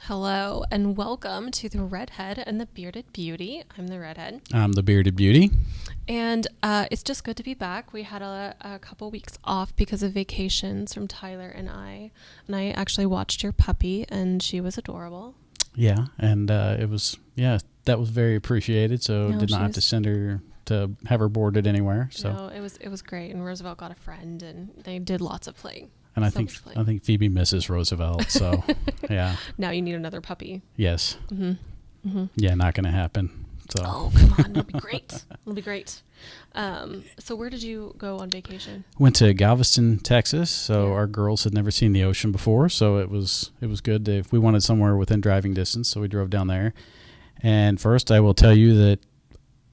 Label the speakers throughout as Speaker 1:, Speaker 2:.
Speaker 1: Hello and welcome to the Redhead and the Bearded Beauty. I'm the Redhead.
Speaker 2: I'm the Bearded Beauty.
Speaker 1: And it's just good to be back. We had a couple weeks off because of vacations from Tyler and I. And I actually watched your puppy and she was adorable.
Speaker 2: Yeah, and that was very appreciated. So did not have to send her to have her boarded anywhere. So
Speaker 1: no, it was great. And Roosevelt got a friend and they did lots of playing.
Speaker 2: And I think Phoebe misses Roosevelt. So yeah.
Speaker 1: Now you need another puppy.
Speaker 2: Yes.
Speaker 1: Mm-hmm. Mm-hmm.
Speaker 2: Yeah, not going to happen. So.
Speaker 1: Oh, come on. It'll be great. It'll be great. So where did you go on vacation?
Speaker 2: Went to Galveston, Texas. So our girls had never seen the ocean before. So it was good. We wanted somewhere within driving distance. So we drove down there. And first, I will tell you that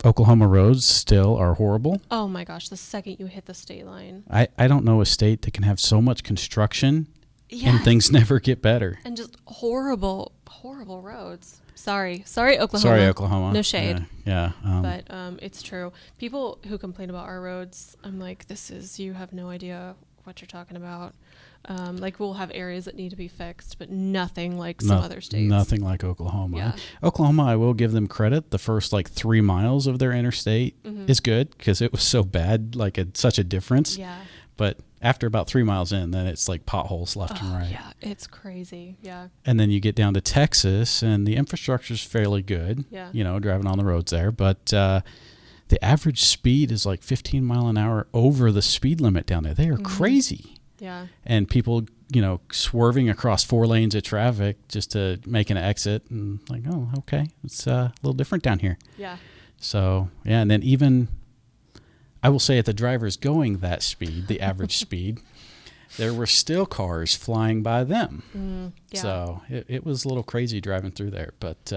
Speaker 2: Oklahoma roads still are horrible.
Speaker 1: Oh my gosh, the second you hit the state line.
Speaker 2: I don't know a state that can have so much construction and things never get better.
Speaker 1: And just horrible roads. Sorry, Oklahoma.
Speaker 2: Sorry, Oklahoma.
Speaker 1: No shade.
Speaker 2: Yeah.
Speaker 1: But it's true. People who complain about our roads, I'm like, you have no idea what you're talking about. Like we'll have areas that need to be fixed, but nothing like some other states.
Speaker 2: Nothing like Oklahoma.
Speaker 1: Yeah.
Speaker 2: Oklahoma, I will give them credit. The first 3 miles of their interstate is good because it was so bad, such a difference.
Speaker 1: Yeah.
Speaker 2: But after about 3 miles in, then it's like potholes left and right.
Speaker 1: Yeah, it's crazy. Yeah.
Speaker 2: And then you get down to Texas, and the infrastructure is fairly good.
Speaker 1: Yeah.
Speaker 2: Driving on the roads there, but the average speed is 15 mile an hour over the speed limit down there. They are crazy.
Speaker 1: Yeah.
Speaker 2: And people, swerving across 4 lanes of traffic just to make an exit and oh, okay. It's a little different down here.
Speaker 1: Yeah.
Speaker 2: So, yeah. And then even, I will say at the drivers going that speed, the average speed, there were still cars flying by them.
Speaker 1: Yeah.
Speaker 2: So it was a little crazy driving through there. But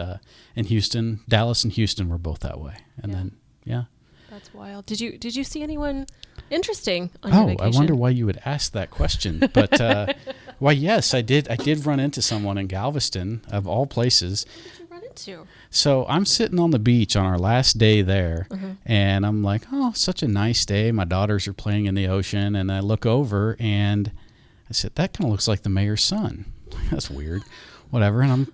Speaker 2: in Houston, Dallas and Houston were both that way. And then, yeah.
Speaker 1: That's wild. Did you see anyone interesting on your vacation?
Speaker 2: I wonder why you would ask that question. But why, yes, I did. I did run into someone in Galveston, of all places.
Speaker 1: Who did you run into?
Speaker 2: So I'm sitting on the beach on our last day there, and I'm like, oh, such a nice day. My daughters are playing in the ocean, and I look over, and I said, that kind of looks like the mayor's son. That's weird. Whatever. And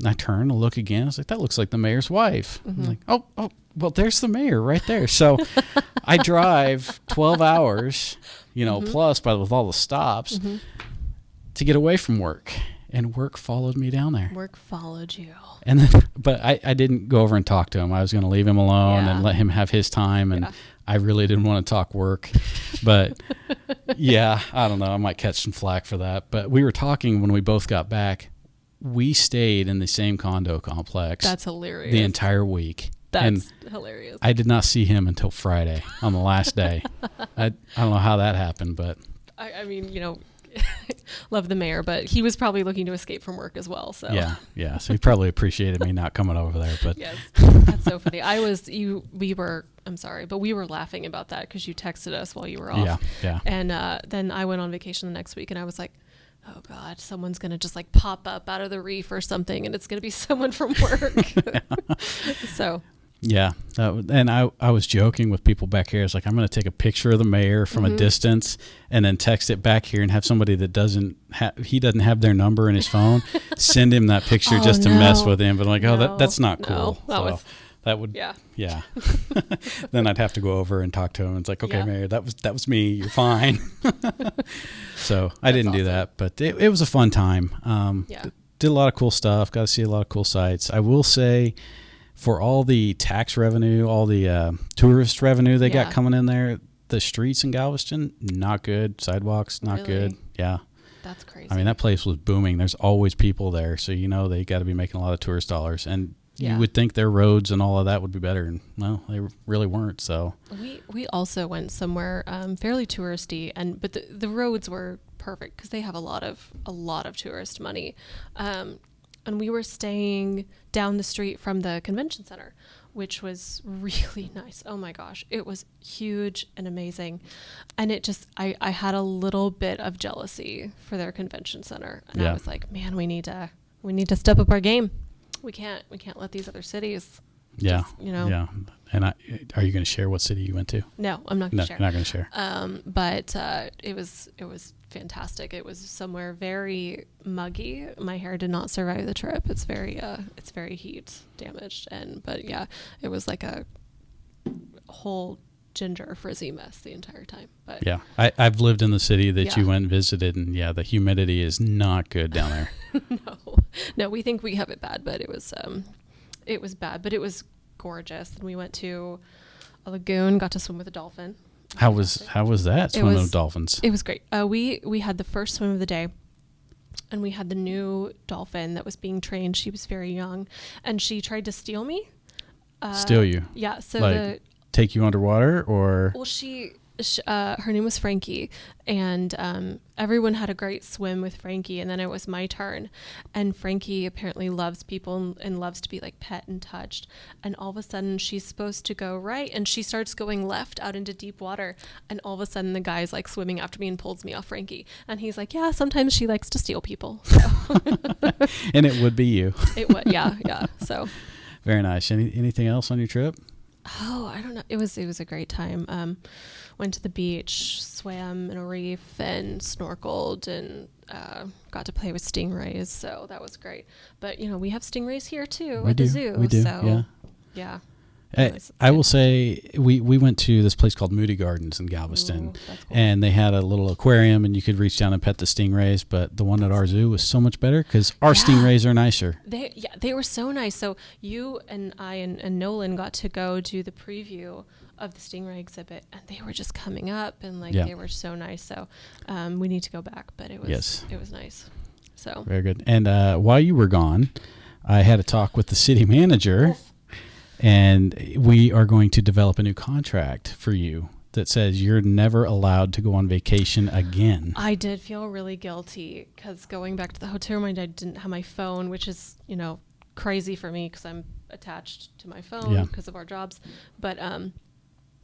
Speaker 2: I turn to look again. I was like, that looks like the mayor's wife. I'm like, oh, well, there's the mayor right there. So I drive 12 hours, plus with all the stops to get away from work. And work followed me down there.
Speaker 1: Work followed you.
Speaker 2: And then, but I didn't go over and talk to him. I was going to leave him alone and let him have his time. And I really didn't want to talk work. But yeah, I don't know. I might catch some flack for that. But we were talking when we both got back. We stayed in the same condo complex.
Speaker 1: That's hilarious.
Speaker 2: The entire week.
Speaker 1: That's hilarious.
Speaker 2: I did not see him until Friday on the last day. I don't know how that happened, but
Speaker 1: I mean, love the mayor, but he was probably looking to escape from work as well. So
Speaker 2: yeah. So he probably appreciated me not coming over there. But
Speaker 1: yes, that's so funny. I'm sorry, but we were laughing about that because you texted us while you were off.
Speaker 2: Yeah.
Speaker 1: And then I went on vacation the next week, and I was like, oh God, someone's going to just pop up out of the reef or something, and it's going to be someone from work. So.
Speaker 2: Yeah. And I was joking with people back here. It's like, I'm going to take a picture of the mayor from a distance and then text it back here and have somebody that doesn't have their number in his phone, send him that picture just to mess with him. But I'm like, that's not cool.
Speaker 1: No,
Speaker 2: that would. Yeah. Then I'd have to go over and talk to him. It's like, okay, Mayor, that was me. You're fine. So I didn't do that, but it was a fun time. Did a lot of cool stuff. Got to see a lot of cool sights. I will say, for all the tax revenue, all the tourist revenue they got coming in there, the streets in Galveston, not good. Sidewalks, not good. Yeah.
Speaker 1: That's crazy.
Speaker 2: I mean, that place was booming. There's always people there. So, they got to be making a lot of tourist dollars. And you would think their roads and all of that would be better. And, well, they really weren't. So
Speaker 1: we also went somewhere fairly touristy, but the roads were perfect because they have a lot of tourist money. And we were staying down the street from the convention center, which was really nice. Oh my gosh. It was huge and amazing. And it just, I had a little bit of jealousy for their convention center. And I was like, man, we need to step up our game. We can't let these other cities
Speaker 2: Yeah.
Speaker 1: Just, you know.
Speaker 2: Yeah. And are you going to share what city you went to?
Speaker 1: No, I'm not going to share.
Speaker 2: You're not going to share.
Speaker 1: But it was fantastic. It was somewhere very muggy. My hair did not survive the trip. It's very heat damaged. But yeah, it was like a whole ginger frizzy mess the entire time. But
Speaker 2: yeah, I've lived in the city that you went and visited, and yeah, the humidity is not good down there.
Speaker 1: No, we think we have it bad, but it was bad, but it was gorgeous. And we went to a lagoon, got to swim with a dolphin.
Speaker 2: How was that swimming with dolphins?
Speaker 1: It was great. We had the first swim of the day, and we had the new dolphin that was being trained. She was very young, and she tried to steal me.
Speaker 2: Steal you?
Speaker 1: Yeah. So
Speaker 2: like take you underwater, or?
Speaker 1: Well, her name was Frankie, and everyone had a great swim with Frankie, and then it was my turn. And Frankie apparently loves people and loves to be like pet and touched. And all of a sudden she's supposed to go right, and she starts going left out into deep water. And all of a sudden the guy's like swimming after me and pulls me off Frankie. And he's like, yeah, sometimes she likes to steal people. So.
Speaker 2: And it would be you.
Speaker 1: It would, yeah. So.
Speaker 2: Very nice. Anything else on your trip?
Speaker 1: Oh, I don't know. It was a great time. Went to the beach, swam in a reef, and snorkeled, and got to play with stingrays. So that was great. But we have stingrays here too at the zoo.
Speaker 2: We do.
Speaker 1: So yeah.
Speaker 2: I will say we went to this place called Moody Gardens in Galveston. Ooh, that's cool. And they had a little aquarium, and you could reach down and pet the stingrays. But the one at our zoo was so much better because our stingrays are nicer.
Speaker 1: They were so nice. So you and I and Nolan got to go do the preview of the stingray exhibit, and they were just coming up, and they were so nice. So we need to go back, but it was nice. So
Speaker 2: very good. And while you were gone, I had a talk with the city manager. And we are going to develop a new contract for you that says you're never allowed to go on vacation again.
Speaker 1: I did feel really guilty because going back to the hotel room, I didn't have my phone, which is, crazy for me because I'm attached to my phone because of our jobs. But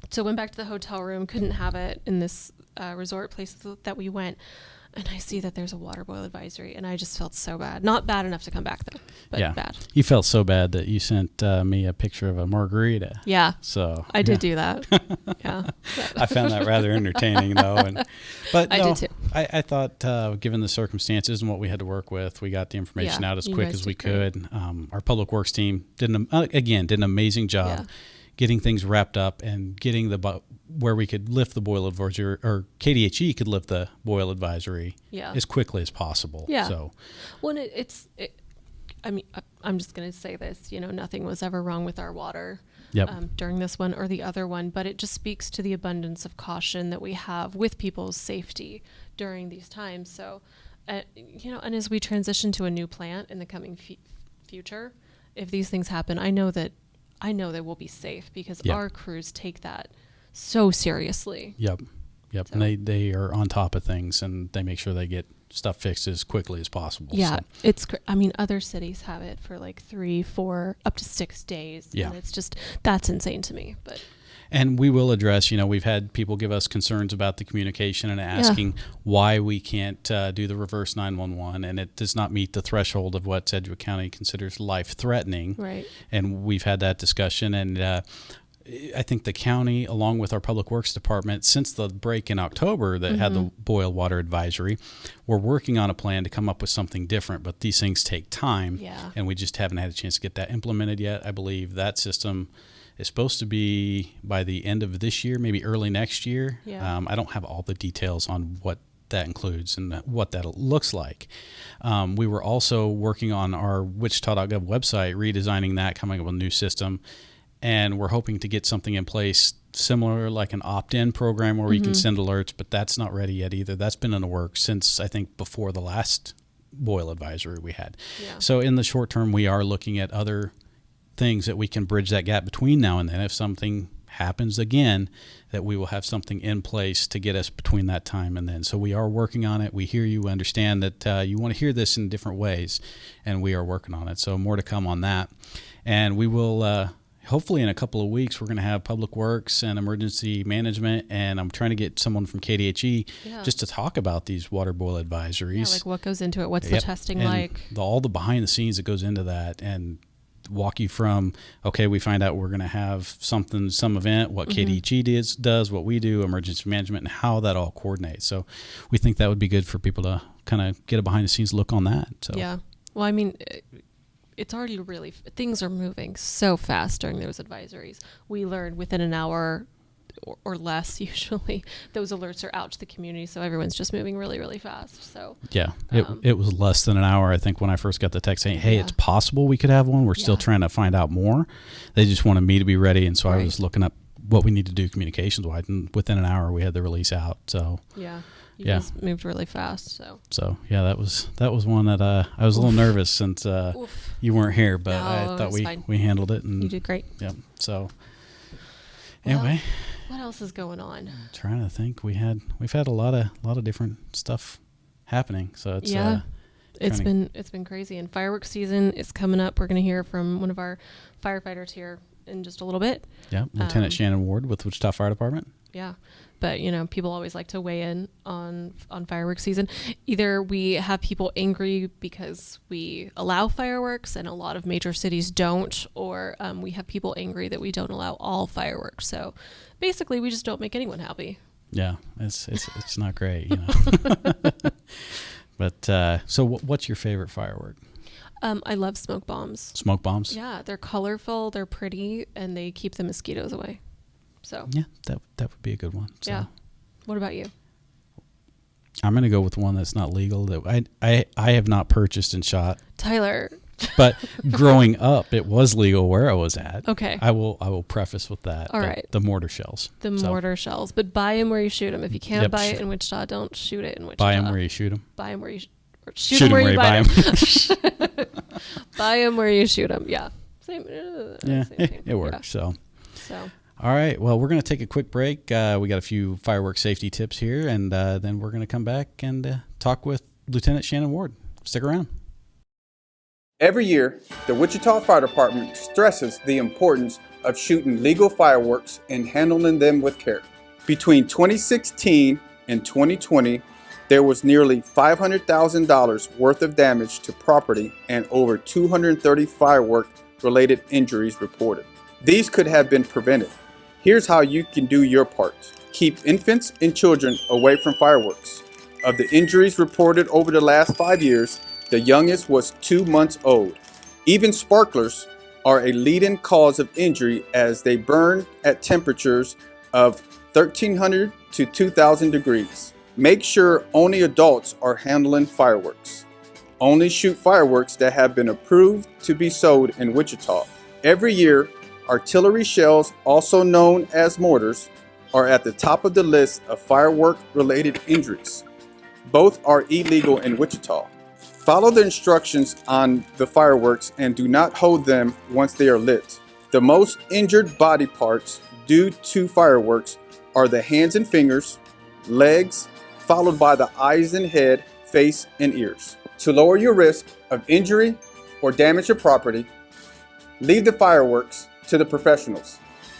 Speaker 1: so went back to the hotel room, couldn't have it in this resort place that we went. And I see that there's a water boil advisory, and I just felt so bad. Not bad enough to come back, though, but bad.
Speaker 2: You felt so bad that you sent me a picture of a margarita.
Speaker 1: Yeah.
Speaker 2: So
Speaker 1: I did do that. Yeah.
Speaker 2: I found that rather entertaining, though. But
Speaker 1: I did, too.
Speaker 2: I thought, given the circumstances and what we had to work with, we got the information out as quick as we could. Our public works team did an amazing job getting things wrapped up and getting where we could lift the boil advisory, or KDHE could lift the boil advisory as quickly as possible.
Speaker 1: Yeah.
Speaker 2: So,
Speaker 1: well, I mean, I'm just going to say this, nothing was ever wrong with our water during this one or the other one, but it just speaks to the abundance of caution that we have with people's safety during these times. So, and as we transition to a new plant in the coming future, if these things happen, I know that we'll be safe because our crews take that so seriously. Yep.
Speaker 2: So. And they are on top of things, and they make sure they get stuff fixed as quickly as possible.
Speaker 1: Yeah. So. Other cities have it for like 3, 4, up to 6 days. Yeah. And it's just, that's insane to me.
Speaker 2: And we will address, we've had people give us concerns about the communication and asking why we can't do the reverse 911, and it does not meet the threshold of what Sedgwick County considers life-threatening.
Speaker 1: Right.
Speaker 2: And we've had that discussion, and I think the county, along with our public works department, since the break in October that had the boil water advisory, we're working on a plan to come up with something different, but these things take time, and we just haven't had a chance to get that implemented yet. I believe that system is supposed to be by the end of this year, maybe early next year. Yeah. I don't have all the details on what that includes and what that looks like. We were also working on our Wichita.gov website, redesigning that, coming up with a new system. And we're hoping to get something in place similar, like an opt-in program where you can send alerts, but that's not ready yet either. That's been in the works since, I think, before the last boil advisory we had. Yeah. So in the short term, we are looking at other things that we can bridge that gap between now and then. If something happens again, that we will have something in place to get us between that time and then. So we are working on it. We hear you, understand that you want to hear this in different ways, and we are working on it. So more to come on that. And we will... hopefully in a couple of weeks, we're going to have public works and emergency management, and I'm trying to get someone from KDHE just to talk about these water boil advisories.
Speaker 1: Yeah, like what goes into it, what's the testing
Speaker 2: and
Speaker 1: like?
Speaker 2: All the behind the scenes that goes into that, and walk you from, okay, we find out we're going to have some event, what KDG does, what we do, emergency management, and how that all coordinates. So we think that would be good for people to kind of get a behind the scenes look on that. So
Speaker 1: yeah. Well, I mean, it's already things are moving so fast during those advisories. We learn within an hour or less, usually, those alerts are out to the community. So everyone's just moving really, really fast. So
Speaker 2: yeah, it was less than an hour, I think, when I first got the text saying, hey, it's possible we could have one. We're still trying to find out more. They just wanted me to be ready. And so I was looking up what we need to do communications wise. And within an hour, we had the release out. So
Speaker 1: yeah. You guys moved really fast,
Speaker 2: so yeah, that was one that I was a little nervous since you weren't here, but I thought we handled it, and
Speaker 1: you did great.
Speaker 2: Yeah. So anyway,
Speaker 1: what else is going on?
Speaker 2: I'm trying to think. We've had a lot of different stuff happening. So it's
Speaker 1: it's been crazy, and fireworks season is coming up. We're going to hear from one of our firefighters here in just a little bit.
Speaker 2: Yeah, Lieutenant Shannon Ward with Wichita Fire Department.
Speaker 1: Yeah. But, people always like to weigh in on fireworks season. Either we have people angry because we allow fireworks and a lot of major cities don't, or we have people angry that we don't allow all fireworks. So basically, we just don't make anyone happy.
Speaker 2: Yeah, it's not great, But so what's your favorite firework?
Speaker 1: I love smoke bombs.
Speaker 2: Smoke bombs?
Speaker 1: Yeah, they're colorful, they're pretty, and they keep the mosquitoes away. So
Speaker 2: yeah, that would be a good one. So.
Speaker 1: Yeah. What about you?
Speaker 2: I'm going to go with one that's not legal that I have not purchased and shot.
Speaker 1: Tyler.
Speaker 2: But growing up, it was legal where I was at.
Speaker 1: Okay.
Speaker 2: I will preface with that.
Speaker 1: All right.
Speaker 2: The mortar shells.
Speaker 1: Mortar shells, but buy them where you shoot them. If you can't buy it in Wichita, don't shoot it in Wichita.
Speaker 2: Buy them where you shoot them.
Speaker 1: Buy them where you shoot them where you buy them. Buy them where you shoot them. Yeah. Same.
Speaker 2: Yeah.
Speaker 1: Same thing.
Speaker 2: It works.
Speaker 1: Yeah.
Speaker 2: So. All right. Well, we're going to take a quick break. We got a few fireworks safety tips here, and then we're going to come back and talk with Lieutenant Shannon Ward. Stick around.
Speaker 3: Every year, the Wichita Fire Department stresses the importance of shooting legal fireworks and handling them with care. Between 2016 and 2020, there was nearly $500,000 worth of damage to property and over 230 firework-related injuries reported. These could have been prevented. Here's how you can do your part. Keep infants and children away from fireworks. Of the injuries reported over the last 5 years, the youngest was 2 months old. Even sparklers are a leading cause of injury as they burn at temperatures of 1,300 to 2,000 degrees. Make sure only adults are handling fireworks. Only shoot fireworks that have been approved to be sold in Wichita. Every year, artillery shells, also known as mortars, are at the top of the list of firework-related injuries. Both are illegal in Wichita. Follow the instructions on the fireworks and do not hold them once they are lit. The most injured body parts due to fireworks are the hands and fingers, legs, followed by the eyes and head, face, and ears. To lower your risk of injury or damage to property, leave the fireworks to the professionals.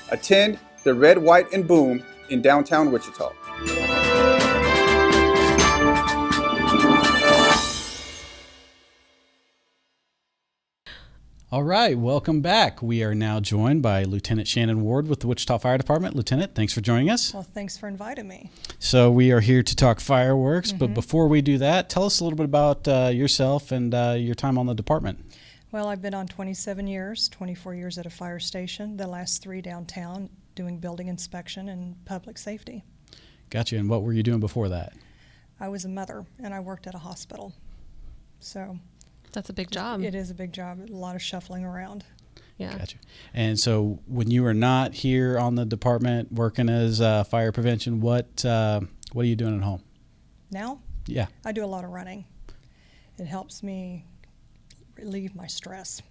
Speaker 3: Attend the Red, White, and Boom in downtown Wichita.
Speaker 2: All right, welcome back. We are now joined by Lieutenant Shannon Ward with the Wichita Fire Department. Lieutenant, thanks for joining us.
Speaker 4: Well, thanks for inviting me.
Speaker 2: So we are here to talk fireworks, but before we do that, tell us a little bit about yourself and your time on the department.
Speaker 4: Well, I've been on 27 years, 24 years at a fire station, the last 3 downtown, doing building inspection and public safety.
Speaker 2: Gotcha. And what were you doing before that?
Speaker 4: I was a mother, and I worked at a hospital. So
Speaker 1: that's a big job.
Speaker 4: It is a big job, a lot of shuffling around.
Speaker 1: Yeah.
Speaker 2: Gotcha. And so when you were not here on the department working as fire prevention, what are you doing at home?
Speaker 4: Now?
Speaker 2: Yeah.
Speaker 4: I do a lot of running. It helps me relieve my stress.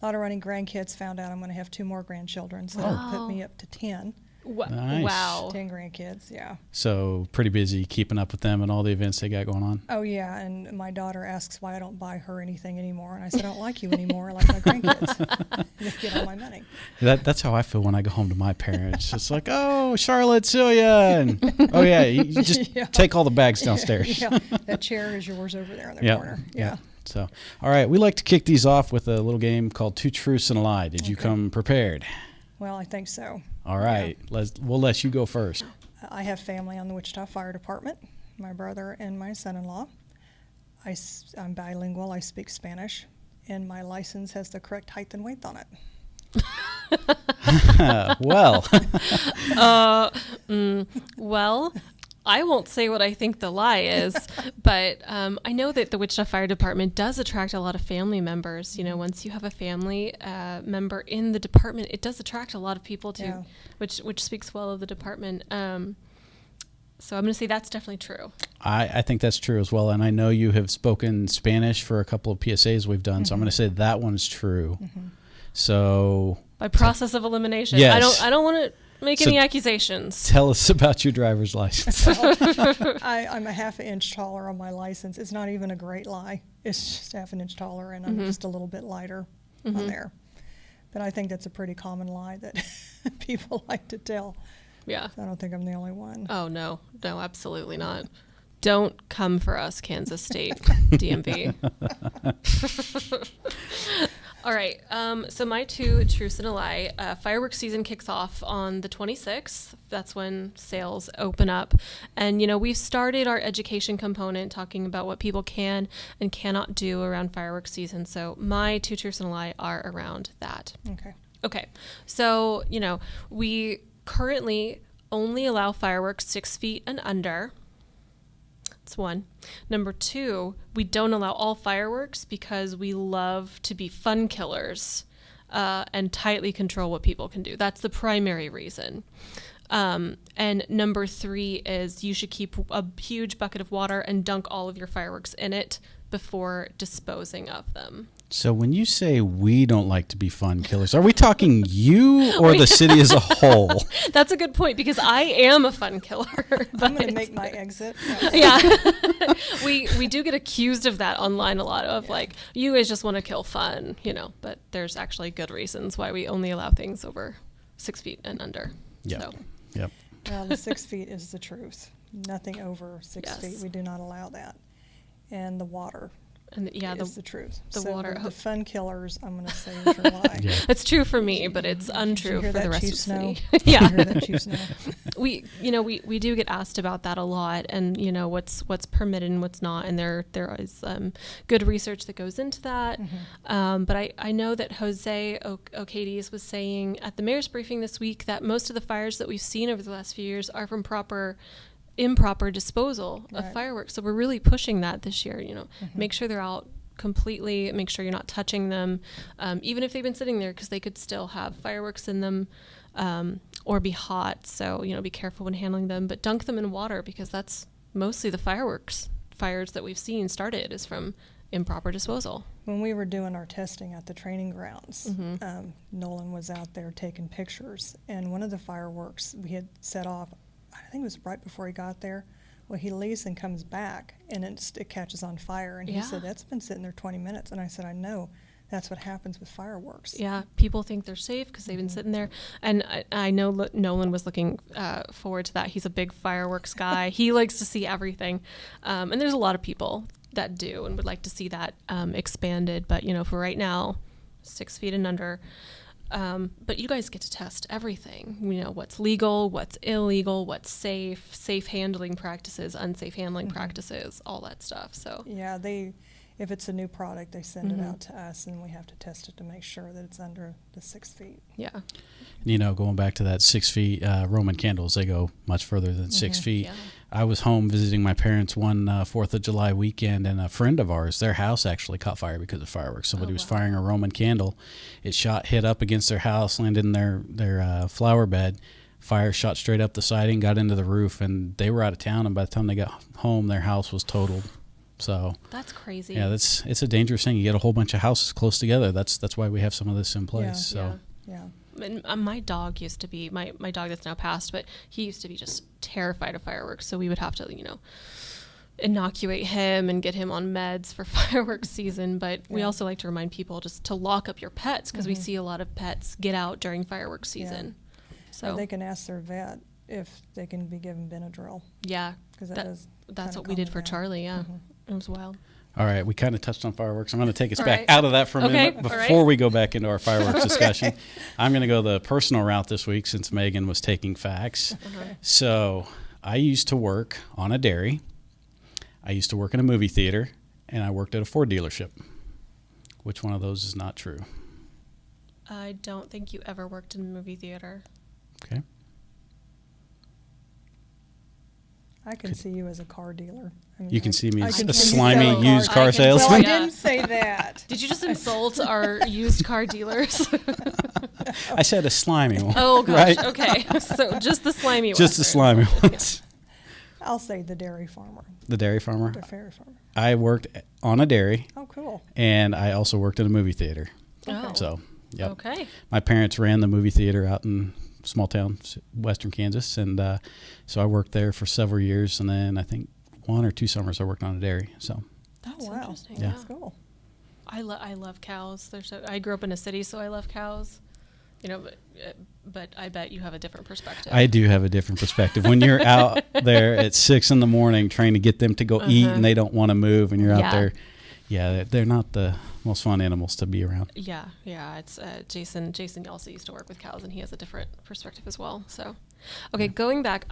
Speaker 4: A lot of running. Grandkids, found out I'm going to have 2 more grandchildren, so that'll put me up to 10.
Speaker 2: Nice.
Speaker 1: Wow.
Speaker 4: 10 grandkids, yeah.
Speaker 2: So pretty busy keeping up with them and all the events they got going on.
Speaker 4: Oh, yeah, and my daughter asks why I don't buy her anything anymore, and I said, I don't like you anymore, I like my grandkids. They get all my money.
Speaker 2: That's how I feel when I go home to my parents. It's like, oh, Charlotte, Celia, and oh, yeah, you just take all the bags downstairs.
Speaker 4: Yeah, that chair is yours over there in the corner. Yeah.
Speaker 2: So, all right, we like to kick these off with a little game called Two Truths and a Lie. Did you come prepared?
Speaker 4: Well, I think so.
Speaker 2: All right, we'll let you go first.
Speaker 4: I have family on the Wichita Fire Department, my brother and my son-in-law. I'm bilingual, I speak Spanish, and my license has the correct height and weight on it.
Speaker 2: Well.
Speaker 1: Well, I won't say what I think the lie is, but I know that the Wichita Fire Department does attract a lot of family members. You know, once you have a family member in the department, it does attract a lot of people too, which speaks well of the department. So I'm going to say that's definitely true.
Speaker 2: I think that's true as well, and I know you have spoken Spanish for a couple of PSAs we've done, so I'm going to say that one's true. So
Speaker 1: by process of elimination,
Speaker 2: yes.
Speaker 1: I don't want to make any accusations.
Speaker 2: Tell us about your driver's license.
Speaker 4: I'm a half an inch taller on my license. It's not even a great lie. It's just half an inch taller, and I'm just a little bit lighter on there. But I think that's a pretty common lie that people like to tell.
Speaker 1: Yeah.
Speaker 4: So I don't think I'm the only one.
Speaker 1: Oh, no, absolutely not. Don't come for us, Kansas State, DMV. All right. So my two truths and a lie. Fireworks season kicks off on the 26th. That's when sales open up. And, you know, we've started our education component talking about what people can and cannot do around fireworks season. So my two truths and a lie are around that. Okay. So, you know, we currently only allow fireworks 6 feet and under. That's one. Number two, we don't allow all fireworks because we love to be fun killers and tightly control what people can do. That's the primary reason. And number three is you should keep a huge bucket of water and dunk all of your fireworks in it before disposing of them.
Speaker 2: So when you say we don't like to be fun killers, are we talking you or the city as a whole?
Speaker 1: That's a good point because I am a fun killer.
Speaker 4: I'm going to make my exit.
Speaker 1: Yeah. we do get accused of that online a lot of like, you guys just want to kill fun, you know, but there's actually good reasons why we only allow things over 6 feet and under.
Speaker 2: Yep.
Speaker 1: So.
Speaker 2: Yep.
Speaker 4: Well, the 6 feet is the truth. Nothing over 6 feet. We do not allow that. And the water.
Speaker 1: And
Speaker 4: is the truth.
Speaker 1: The water.
Speaker 4: The fun killers, I'm going to say is your lie.
Speaker 1: It's true for me, but it's untrue for the rest of the city.
Speaker 4: Yeah. You hear that, Chief Snow?
Speaker 1: We do get asked about that a lot, and you know what's permitted and what's not, and there is good research that goes into that. But I know that Jose Ocades was saying at the mayor's briefing this week that most of the fires that we've seen over the last few years are from improper disposal of fireworks. So we're really pushing that this year, you know, make sure they're out completely, make sure you're not touching them, even if they've been sitting there, because they could still have fireworks in them or be hot. So, you know, be careful when handling them, but dunk them in water because that's mostly the fires that we've seen started is from improper disposal.
Speaker 4: When we were doing our testing at the training grounds, Nolan was out there taking pictures, and one of the fireworks we had set off, I think it was right before he got there. Well, he leaves and comes back, and it catches on fire. And he said, that's been sitting there 20 minutes. And I said, I know. That's what happens with fireworks.
Speaker 1: Yeah, people think they're safe because they've been sitting there. And I know Nolan was looking forward to that. He's a big fireworks guy. He likes to see everything. And there's a lot of people that do and would like to see that expanded. But, you know, for right now, 6 feet and under. But you guys get to test everything. You know, what's legal, what's illegal, what's safe handling practices, unsafe handling practices, all that stuff. So
Speaker 4: yeah, if it's a new product, they send it out to us, and we have to test it to make sure that it's under the 6 feet.
Speaker 1: Yeah.
Speaker 2: You know, going back to that 6 feet, Roman candles, they go much further than 6 feet.
Speaker 1: Yeah.
Speaker 2: I was home visiting my parents one 4th of July weekend, and a friend of ours, their house actually caught fire because of fireworks. Somebody was firing a Roman candle. It hit up against their house, landed in their flower bed. Fire shot straight up the siding, got into the roof, and they were out of town. And by the time they got home, their house was totaled. So
Speaker 1: that's crazy.
Speaker 2: Yeah, it's a dangerous thing. You get a whole bunch of houses close together. That's why we have some of this in place.
Speaker 4: Yeah.
Speaker 1: And my dog used to be my dog that's now passed, but he used to be just terrified of fireworks. So we would have to, you know, inoculate him and get him on meds for fireworks season. But we also like to remind people just to lock up your pets because we see a lot of pets get out during fireworks season. So
Speaker 4: they can ask their vet if they can be given Benadryl.
Speaker 1: Yeah,
Speaker 4: because
Speaker 1: that's what we did for Charlie. Yeah, it was wild.
Speaker 2: All right, we kind of touched on fireworks. I'm going to take us
Speaker 1: All
Speaker 2: back
Speaker 1: right.
Speaker 2: out of that for a
Speaker 1: Okay,
Speaker 2: minute
Speaker 1: all right.
Speaker 2: before we go back into our fireworks discussion. I'm going to go the personal route this week since Megan was taking facts. So I used to work on a dairy. I used to work in a movie theater, and I worked at a Ford dealership. Which one of those is not true?
Speaker 1: I don't think you ever worked in a movie theater.
Speaker 2: Okay.
Speaker 4: I can see you as a car dealer. I mean,
Speaker 2: You can see me
Speaker 4: I
Speaker 2: as
Speaker 4: can
Speaker 2: a
Speaker 4: see you
Speaker 2: slimy
Speaker 4: selling
Speaker 2: used
Speaker 4: cars.
Speaker 2: car
Speaker 1: I can
Speaker 2: salesman.
Speaker 4: Well, I
Speaker 1: Yeah.
Speaker 4: didn't say that.
Speaker 1: Did you just insult our used car dealers?
Speaker 2: I said a slimy one.
Speaker 1: Oh, gosh.
Speaker 2: Right?
Speaker 1: Okay. So just the slimy ones.
Speaker 2: Just the slimy ones.
Speaker 4: I'll say the dairy farmer,
Speaker 2: The dairy farmer.
Speaker 4: the fairy farmer.
Speaker 2: I worked on a dairy,
Speaker 4: Oh, cool.
Speaker 2: and I also worked in a movie theater.
Speaker 1: Oh.
Speaker 2: So, yep.
Speaker 1: Okay.
Speaker 2: My parents ran the movie theater out in small town, western Kansas, and so I worked there for several years, and then I think 1 or 2 summers I worked on a dairy. So,
Speaker 1: That's
Speaker 4: Oh, wow.
Speaker 1: interesting.
Speaker 2: Yeah.
Speaker 4: That's cool.
Speaker 1: I love cows. I grew up in a city, so I love cows. You know, but I bet you have a different perspective.
Speaker 2: I do have a different perspective. When you're out there at 6 a.m. trying to get them to go eat, and they don't want to move, and you're out
Speaker 1: Yeah.
Speaker 2: there, they're not the most fun animals to be around.
Speaker 1: Yeah. It's Jason. Jason also used to work with cows, and he has a different perspective as well. So, okay, going back,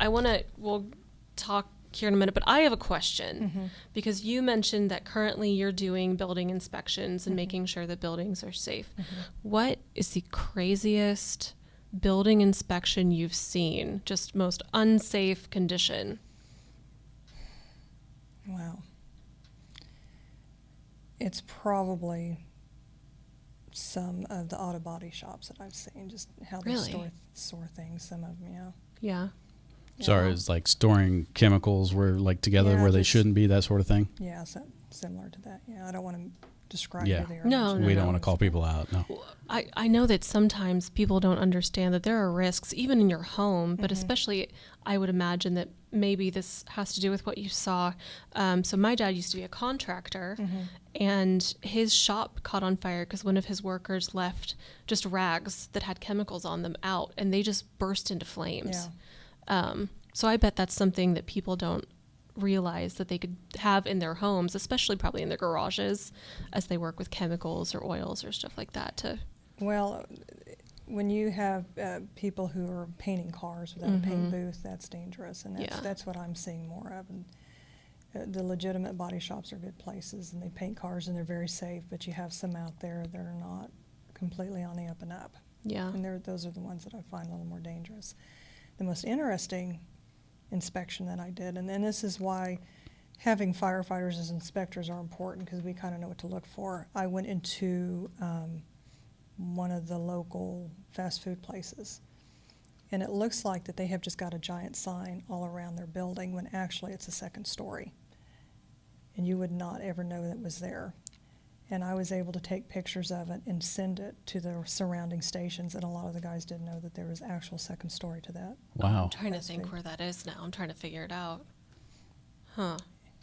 Speaker 1: we'll talk here in a minute, but I have a question because you mentioned that currently you're doing building inspections and making sure that buildings are safe. What is the craziest building inspection you've seen? Just most unsafe condition?
Speaker 4: Wow. It's probably some of the auto body shops that I've seen, just how they
Speaker 1: Really?
Speaker 4: store things, some of them, yeah.
Speaker 1: Yeah.
Speaker 2: Sorry, it's like storing chemicals together
Speaker 4: Yeah,
Speaker 2: where they
Speaker 4: just-
Speaker 2: shouldn't be, that sort of thing.
Speaker 4: Yeah, so, similar to that. Yeah, I don't want to describe
Speaker 2: Yeah.
Speaker 4: who they are.
Speaker 1: No,
Speaker 2: We don't want to call people out. No.
Speaker 1: I know that sometimes people don't understand that there are risks even in your home, but especially I would imagine that maybe this has to do with what you saw. So my dad used to be a contractor, and his shop caught on fire because one of his workers left just rags that had chemicals on them out, and they just burst into flames.
Speaker 4: Yeah.
Speaker 1: So I bet that's something that people don't realize that they could have in their homes, especially probably in their garages, as they work with chemicals or oils or stuff like that to...
Speaker 4: Well, when you have people who are painting cars without a paint booth, that's dangerous, and
Speaker 1: Yeah.
Speaker 4: that's what I'm seeing more of. And the legitimate body shops are good places, and they paint cars, and they're very safe. But you have some out there that are not completely on the up and up,
Speaker 1: Yeah.
Speaker 4: and those are the ones that I find a little more dangerous. The most interesting inspection that I did, and then this is why having firefighters as inspectors are important, because we kind of know what to look for. I went into one of the local fast food places, and it looks like that they have just got a giant sign all around their building when actually it's a second story, and you would not ever know that it was there. And I was able to take pictures of it and send it to the surrounding stations, and a lot of the guys didn't know that there was actual second story to that.
Speaker 2: Wow.
Speaker 1: I'm trying to
Speaker 4: Fast
Speaker 1: think
Speaker 4: food.
Speaker 1: where that is now. I'm trying to figure it out. Huh.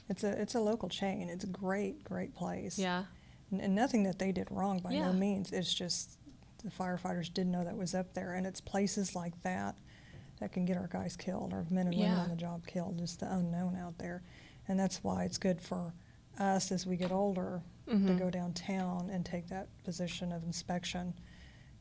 Speaker 4: It's a local chain. It's a great place.
Speaker 1: Yeah.
Speaker 4: And nothing that they did wrong by
Speaker 1: Yeah.
Speaker 4: no means. It's just the firefighters didn't know that was up there, and it's places like that that can get our guys killed, or men and women
Speaker 1: Yeah.
Speaker 4: on the job killed. Just the unknown out there, and that's why it's good for us as we get older to go downtown and take that position of inspection,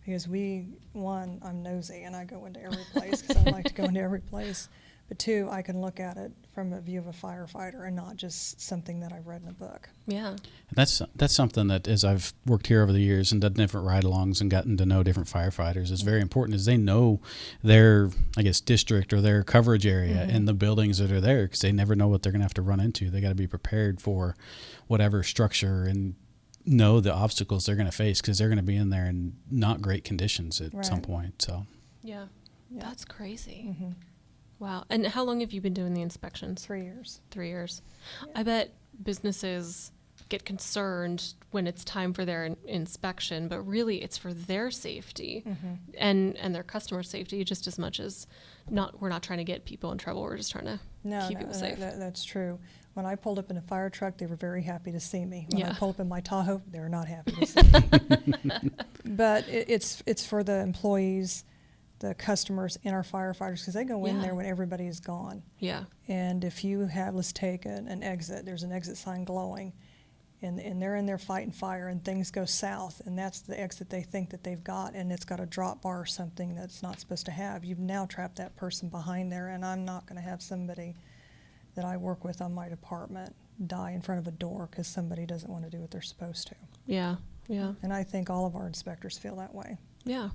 Speaker 4: because I'm nosy and I go into every place because I like to go into every place. But 2, I can look at it from a view of a firefighter and not just something that I've read in a book.
Speaker 1: Yeah.
Speaker 2: That's something that, as I've worked here over the years and done different ride-alongs and gotten to know different firefighters, is very important. Is they know their, I guess, district or their coverage area and the buildings that are there, because they never know what they're going to have to run into. They got to be prepared for whatever structure and know the obstacles they're going to face, because they're going to be in there in not great conditions at some
Speaker 4: Right.
Speaker 2: point. So
Speaker 1: Yeah.
Speaker 4: Yeah.
Speaker 1: That's crazy.
Speaker 4: Mm-hmm.
Speaker 1: Wow. And how long have you been doing the inspections?
Speaker 4: 3 years.
Speaker 1: 3 years. I bet businesses get concerned when it's time for their inspection, but really it's for their safety and their customer safety just as much as we're not trying to get people in trouble. We're just trying to keep people safe.
Speaker 4: That's true. When I pulled up in a fire truck, they were very happy to see me. When I
Speaker 1: Yeah.
Speaker 4: pulled up in my Tahoe, they were not happy to see me. But it's for the employees, the customers, and our firefighters, because they go in
Speaker 1: Yeah.
Speaker 4: there when everybody is gone.
Speaker 1: Yeah.
Speaker 4: And if you have, let's take an exit, there's an exit sign glowing, and they're in there fighting fire, and things go south, and that's the exit they think that they've got, and it's got a drop bar or something that's not supposed to have. You've now trapped that person behind there, and I'm not going to have somebody that I work with on my department die in front of a door because somebody doesn't want to do what they're supposed to.
Speaker 1: Yeah, yeah.
Speaker 4: And I think all of our inspectors feel that way.
Speaker 1: Yeah.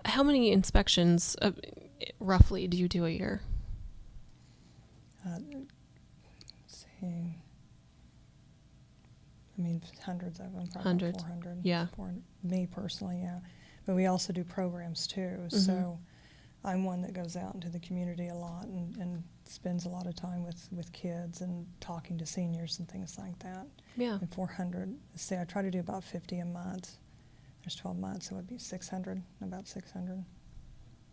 Speaker 1: How many inspections roughly do you do a year?
Speaker 4: Let's see. I mean, hundreds of them, probably
Speaker 1: Hundreds.
Speaker 4: 400.
Speaker 1: Yeah.
Speaker 4: For me personally, yeah. But we also do programs too.
Speaker 1: Mm-hmm.
Speaker 4: So I'm one that goes out into the community a lot and spends a lot of time with kids and talking to seniors and things like that.
Speaker 1: Yeah.
Speaker 4: And 400. Say I try to do about 50 a month. There's 12 months, so it would be 600, about 600.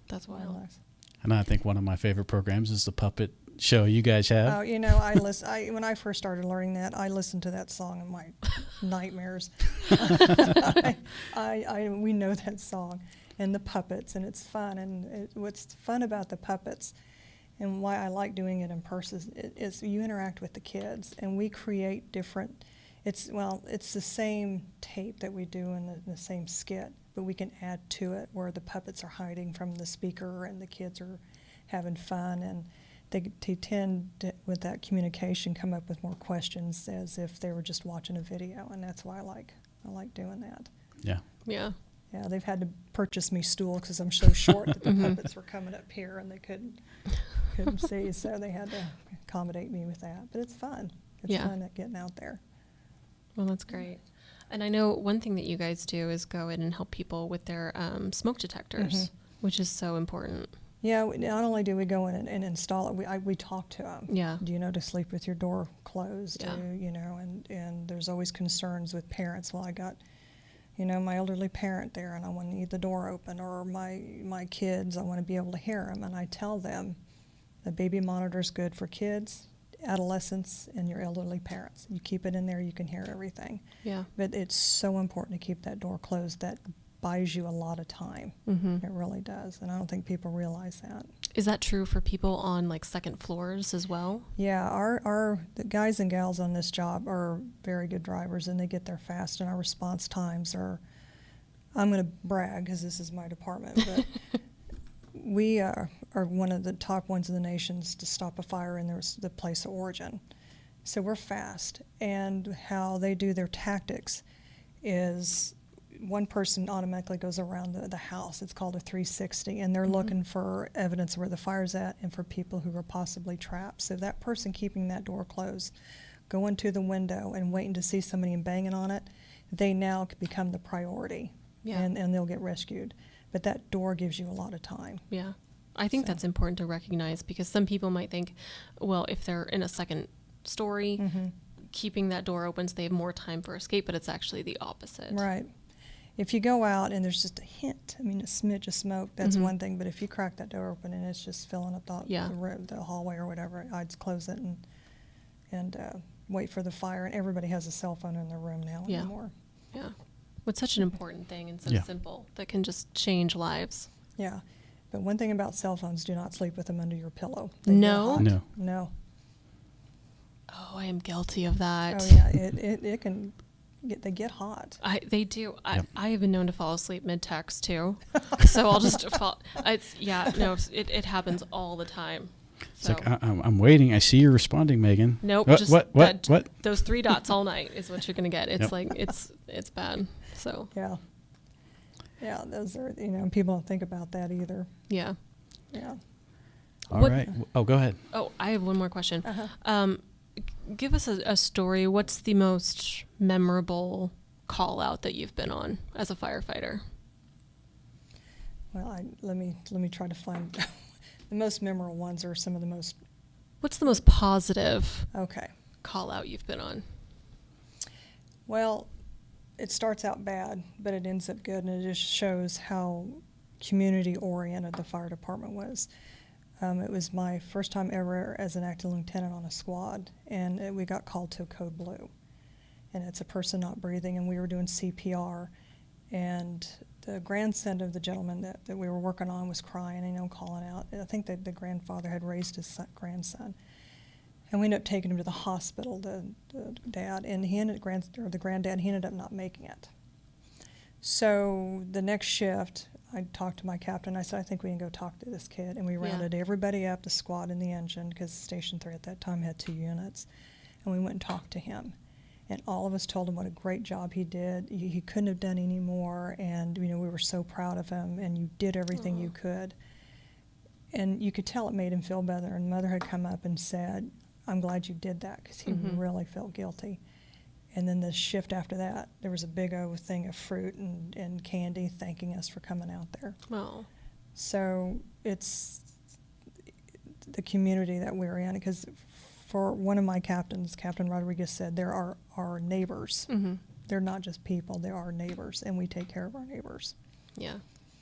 Speaker 1: That's
Speaker 4: more or
Speaker 1: wild.
Speaker 4: less.
Speaker 2: And I think one of my favorite programs is the puppet show you guys have.
Speaker 4: Oh, you know, when I first started learning that, I listened to that song in my nightmares. We know that song and the puppets, and it's fun. And what's fun about the puppets and why I like doing it in person is you interact with the kids, and we create different. It's the same tape that we do in the same skit, but we can add to it where the puppets are hiding from the speaker and the kids are having fun, and they tend to, with that communication, come up with more questions as if they were just watching a video, and that's why I like doing that.
Speaker 2: Yeah.
Speaker 1: Yeah.
Speaker 4: Yeah, they've had to purchase me stools because I'm so short that the puppets were coming up here and they couldn't see, so they had to accommodate me with that. But it's fun. It's fun at getting out there.
Speaker 1: Well, that's great. And I know one thing that you guys do is go in and help people with their smoke detectors, which is so important.
Speaker 4: Yeah, not only do we go in and install it, we talk to them.
Speaker 1: Yeah.
Speaker 4: Do you know to sleep with your door closed?
Speaker 1: Yeah.
Speaker 4: You know, and there's always concerns with parents. Well, I got, you know, my elderly parent there, and I want to need the door open, or my kids, I want to be able to hear them. And I tell them the baby monitor is good for kids, adolescents, and your elderly parents. You keep it in there, you can hear everything.
Speaker 1: Yeah.
Speaker 4: But it's so important to keep that door closed. That buys you a lot of time. It really does, and I don't think people realize that.
Speaker 1: Is that true for people on like second floors as well?
Speaker 4: Yeah, the guys and gals on this job are very good drivers, and they get there fast, and our response times are, I'm going to brag because this is my department, but we are one of the top ones in the nations to stop a fire in the place of origin. So we're fast, and how they do their tactics is one person automatically goes around the house. It's called a 360, and they're looking for evidence where the fire's at and for people who are possibly trapped. So that person keeping that door closed, going to the window and waiting to see somebody and banging on it, they now become the priority, and they'll get rescued. But that door gives you a lot of time.
Speaker 1: Yeah. I think that's important to recognize, because some people might think, well, if they're in a second story, keeping that door open so they have more time for escape, but it's actually the opposite.
Speaker 4: Right. If you go out and there's just a hint, I mean, a smidge of smoke, that's one thing. But if you crack that door open and it's just filling up the room, the hallway or whatever, I'd close it and wait for the fire. And everybody has a cell phone in their room now anymore.
Speaker 1: Yeah. It's such an important thing and so simple that can just change lives.
Speaker 4: Yeah. But one thing about cell phones, do not sleep with them under your pillow.
Speaker 1: No?
Speaker 4: No.
Speaker 1: Oh, I am guilty of that.
Speaker 4: Oh, yeah. It can... They get hot.
Speaker 1: They do. I have been known to fall asleep mid-text too, so I'll just fall. It happens all the time. So.
Speaker 2: It's like, I'm waiting. I see you're responding, Megan.
Speaker 1: Nope.
Speaker 2: What?
Speaker 1: Those 3 dots all night is what you're gonna get. It's like it's bad. So
Speaker 4: yeah. Those are, you know, people don't think about that either.
Speaker 1: Yeah.
Speaker 2: All right. Oh, go ahead.
Speaker 1: Oh, I have one more question. Give us a story. What's the most memorable call out that you've been on as a firefighter?
Speaker 4: Well, let me try to find the most memorable ones are some of the most.
Speaker 1: What's the most positive call out you've been on?
Speaker 4: Well, it starts out bad, but it ends up good, and it just shows how community oriented the fire department was. It was my first time ever as an acting lieutenant on a squad, and we got called to Code Blue. And it's a person not breathing, and we were doing CPR. And the grandson of the gentleman that we were working on was crying, calling out. I think that the grandfather had raised his grandson. And we ended up taking him to the hospital, the dad, and the granddad, he ended up not making it. So the next shift, I talked to my captain. I said, I think we can go talk to this kid. And we rounded everybody up, the squad and the engine, because Station 3 at that time had 2 units. And we went and talked to him. And all of us told him what a great job he did. He couldn't have done any more. And, we were so proud of him. And you did everything you could. And you could tell it made him feel better. And Mother had come up and said, I'm glad you did that, because he really felt guilty. And then the shift after that, there was a big old thing of fruit and candy thanking us for coming out there.
Speaker 1: Wow.
Speaker 4: So it's the community that we're in, because for one of my captains, Captain Rodriguez, said there are our neighbors. Mm-hmm. They're not just people, they are neighbors, and we take care of our neighbors.
Speaker 1: Yeah.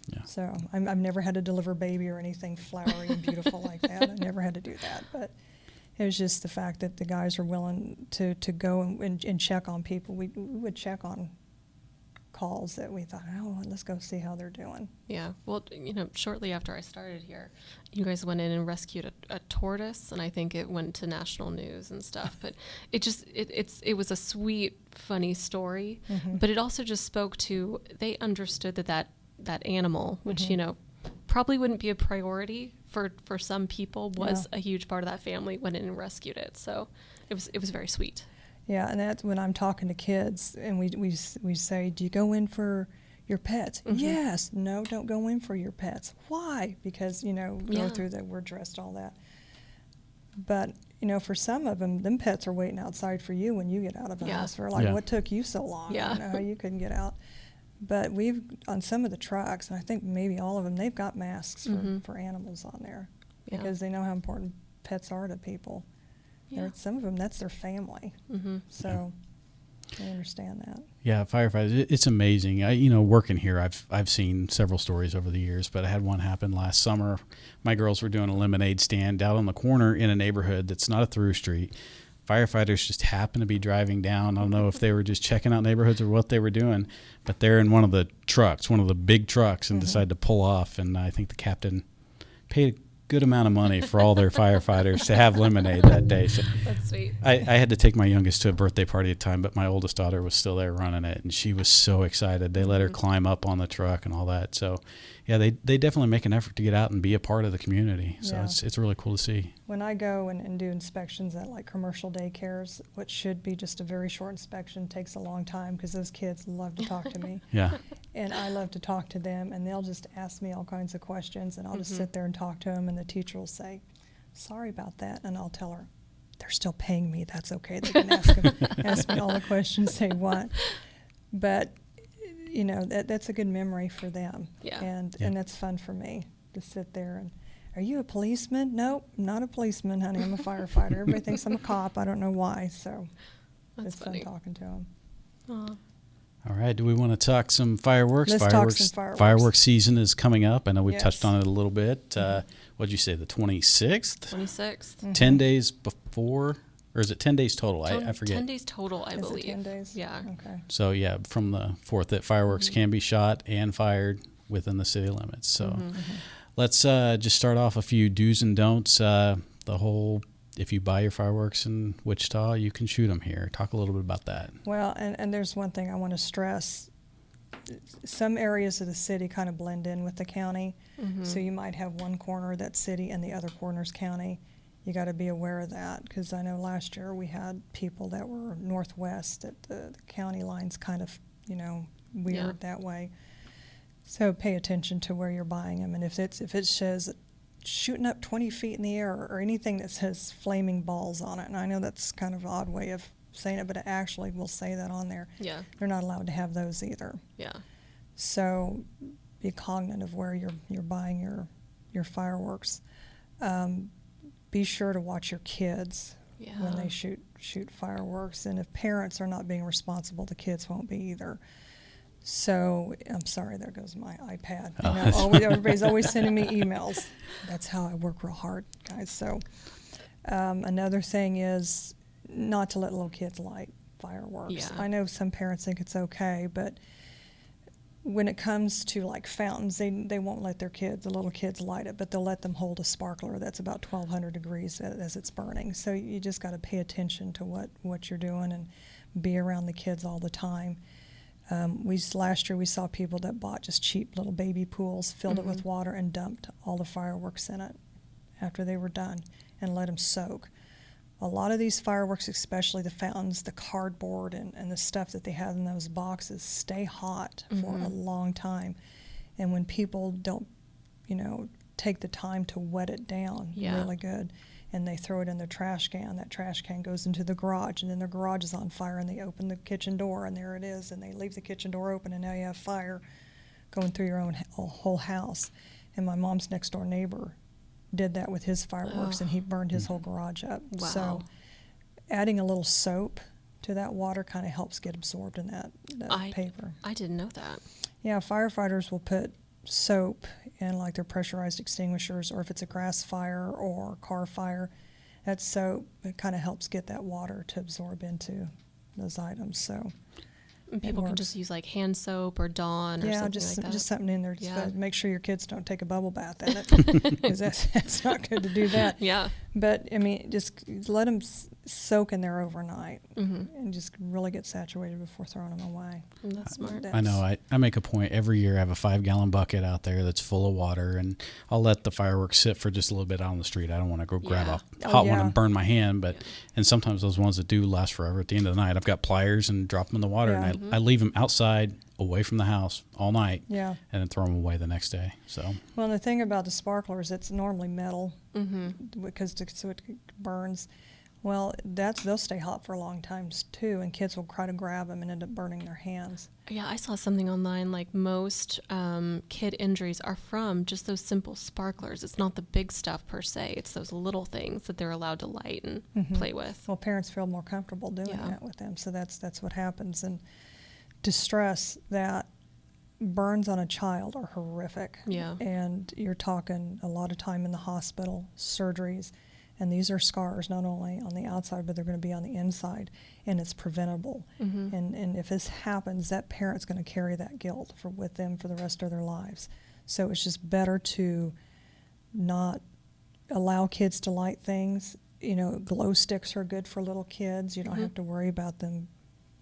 Speaker 2: Yeah.
Speaker 4: So I've never had to deliver baby or anything flowery and beautiful like that. I never had to do that, but it was just the fact that the guys were willing to go and check on people. We would check on calls that we thought, oh, let's go see how they're doing.
Speaker 1: Yeah. Well, shortly after I started here, you guys went in and rescued a tortoise, and I think it went to national news and stuff. But it was a sweet, funny story. Mm-hmm. But it also just spoke to, they understood that animal, which, probably wouldn't be a priority for some people, was a huge part of that family, went in and rescued it. So it was very sweet.
Speaker 4: Yeah, and that's when I'm talking to kids, and we say, do you go in for your pets? Mm-hmm. Yes. No, don't go in for your pets. Why? Because, go through that, we're dressed, all that. But, for some of them pets are waiting outside for you when you get out of the house. For what took you so long?
Speaker 1: Yeah.
Speaker 4: How you couldn't get out. But we've, on some of the trucks, and I think maybe all of them, they've got masks for animals on there, because they know how important pets are to people. Yeah. Some of them, that's their family. Mm-hmm. So they understand that.
Speaker 2: Yeah, firefighters, it's amazing. Working here, I've seen several stories over the years, but I had one happen last summer. My girls were doing a lemonade stand out on the corner in a neighborhood that's not a through street. Firefighters just happened to be driving down. I don't know if they were just checking out neighborhoods or what they were doing, but they're in one of the big trucks, and decided to pull off. And I think the captain paid a good amount of money for all their firefighters to have lemonade that day. So
Speaker 1: that's sweet.
Speaker 2: I had to take my youngest to a birthday party at the time, but my oldest daughter was still there running it, and she was so excited. They let her climb up on the truck and all that. So, yeah, they definitely make an effort to get out and be a part of the community. So it's really cool to see.
Speaker 4: When I go and do inspections at commercial daycares, what should be just a very short inspection takes a long time, because those kids love to talk to me.
Speaker 2: Yeah.
Speaker 4: And I love to talk to them, and they'll just ask me all kinds of questions, and I'll just sit there and talk to them, and the teacher will say, sorry about that, and I'll tell her, they're still paying me, that's okay, they can ask me all the questions they want. But, that's a good memory for them.
Speaker 1: Yeah.
Speaker 4: And that's fun for me to sit there and, are you a policeman? Nope, not a policeman, honey, I'm a firefighter. Everybody thinks I'm a cop, I don't know why, so it's funny. Fun talking to them.
Speaker 1: Aww.
Speaker 2: All right, do we want to talk some fireworks?
Speaker 4: Let's talk some fireworks.
Speaker 2: Fireworks season is coming up. I know we've touched on it a little bit. What did you say, the 26th?
Speaker 1: 26th.
Speaker 4: Mm-hmm.
Speaker 2: 10 days before, or is it 10 days total? I forget.
Speaker 1: 10 days total, I believe.
Speaker 4: Is it 10 days?
Speaker 1: Yeah.
Speaker 4: Okay.
Speaker 2: So, from the 4th, that fireworks can be shot and fired within the city limits. So let's just start off a few do's and don'ts. If you buy your fireworks in Wichita, you can shoot them here. Talk a little bit about that.
Speaker 4: Well, and there's one thing I want to stress. Some areas of the city kind of blend in with the county. Mm-hmm. So you might have one corner that's city and the other corner's county. You got to be aware of that, because I know last year we had people that were northwest at the county lines, kind of, weird that way. So pay attention to where you're buying them. And if it says shooting up 20 feet in the air or anything that says flaming balls on it, and I know that's kind of an odd way of saying it, but it actually will say that on there.
Speaker 1: Yeah.
Speaker 4: They're not allowed to have those either.
Speaker 1: Yeah.
Speaker 4: So be cognizant of where you're buying your fireworks. Be sure to watch your kids when they shoot fireworks, and if parents are not being responsible, the kids won't be either. So, I'm sorry, there goes my iPad. Everybody's always sending me emails. That's how I work real hard, guys. So, another thing is not to let little kids light fireworks.
Speaker 1: Yeah.
Speaker 4: I know some parents think it's okay, but when it comes to like fountains, they won't let their kids, the little kids, light it, but they'll let them hold a sparkler that's about 1,200 degrees as it's burning. So you just got to pay attention to what you're doing and be around the kids all the time. Last year we saw people that bought just cheap little baby pools, filled it with water, and dumped all the fireworks in it after they were done and let them soak. A lot of these fireworks, especially the fountains, the cardboard and the stuff that they have in those boxes, stay hot for a long time. And when people don't, take the time to wet it down really good, and they throw it in their trash can, that trash can goes into the garage, and then their garage is on fire, and they open the kitchen door, and there it is, and they leave the kitchen door open, and now you have fire going through your own whole house. And my mom's next door neighbor did that with his fireworks, and he burned his whole garage up.
Speaker 1: Wow.
Speaker 4: So adding a little soap to that water kind of helps get absorbed in that paper.
Speaker 1: I didn't know that.
Speaker 4: Yeah, firefighters will put soap in like their pressurized extinguishers, or if it's a grass fire or car fire, that soap, it kind of helps get that water to absorb into those items. So
Speaker 1: And people can just use like hand soap or Dawn or something like that.
Speaker 4: Just something in there. Just make sure your kids don't take a bubble bath in it, because that's not good to do that.
Speaker 1: Yeah.
Speaker 4: But I mean, just let them soak in there overnight, and just really get saturated before throwing them away.
Speaker 1: That's smart.
Speaker 2: I know. I make a point every year. I have a 5-gallon bucket out there that's full of water, and I'll let the fireworks sit for just a little bit out on the street. I don't want to go grab a hot one and burn my hand, and sometimes those ones that do last forever. At the end of the night, I've got pliers and drop them in the water, and I leave them outside, away from the house all night, and then throw them away the next day. So.
Speaker 4: Well, the thing about the sparklers, it's normally metal, because so it burns. Well, they'll stay hot for a long time too, and kids will try to grab them and end up burning their hands.
Speaker 1: Yeah, I saw something online like most kid injuries are from just those simple sparklers. It's not the big stuff per se. It's those little things that they're allowed to light and play with.
Speaker 4: Well, parents feel more comfortable doing that with them, so that's what happens. And to stress that burns on a child are horrific.
Speaker 1: Yeah.
Speaker 4: And you're talking a lot of time in the hospital, surgeries. And these are scars not only on the outside, but they're going to be on the inside, and it's preventable. And if this happens, that parent's going to carry that guilt with them for the rest of their lives. So it's just better to not allow kids to light things. Glow sticks are good for little kids. You don't have to worry about them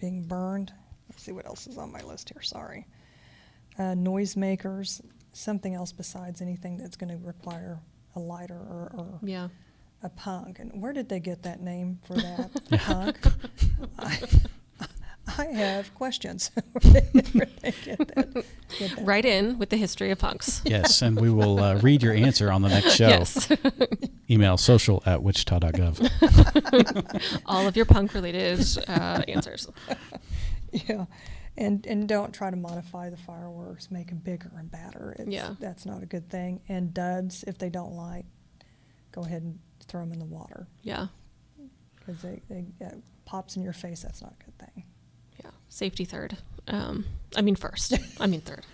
Speaker 4: being burned. Let's see what else is on my list here. Sorry. Noisemakers, something else besides anything that's going to require a lighter or a punk. And where did they get that name for that? Punk? I have questions. Where they get that?
Speaker 1: Write in with the history of punks.
Speaker 2: Yes, and we will read your answer on the next show.
Speaker 1: Yes.
Speaker 2: Email social@wichita.gov.
Speaker 4: All
Speaker 1: of your punk-related answers.
Speaker 4: Yeah. And don't try to modify the fireworks, make them bigger and badder. That's not a good thing. And duds, if they don't light, go ahead and throw them in the water.
Speaker 1: Yeah.
Speaker 4: Because they pops in your face, that's not a good thing.
Speaker 1: Yeah. Safety third. First. Third.